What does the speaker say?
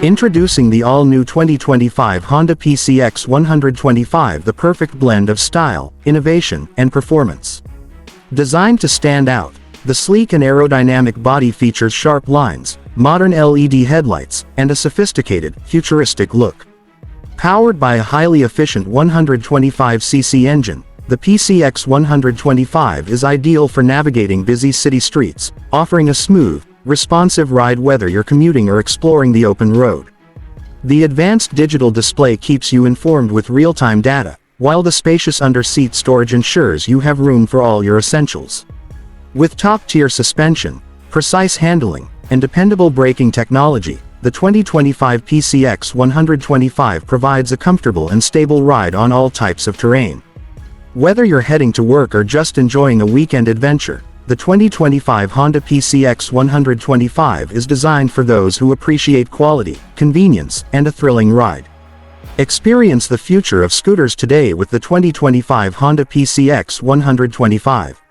Introducing the all-new 2025 Honda PCX 125, the perfect blend of style, innovation, and performance. Designed to stand out, the sleek and aerodynamic body features sharp lines, modern LED headlights, and a sophisticated, futuristic look. Powered by a highly efficient 125cc engine, the PCX 125 is ideal for navigating busy city streets, offering a smooth, responsive ride whether you're commuting or exploring the open road. The advanced digital display keeps you informed with real-time data, while the spacious under-seat storage ensures you have room for all your essentials. With top-tier suspension, precise handling, and dependable braking technology, the 2025 PCX 125 provides a comfortable and stable ride on all types of terrain. Whether you're heading to work or just enjoying a weekend adventure, the 2025 Honda PCX 125 is designed for those who appreciate quality, convenience, and a thrilling ride. Experience the future of scooters today with the 2025 Honda PCX 125.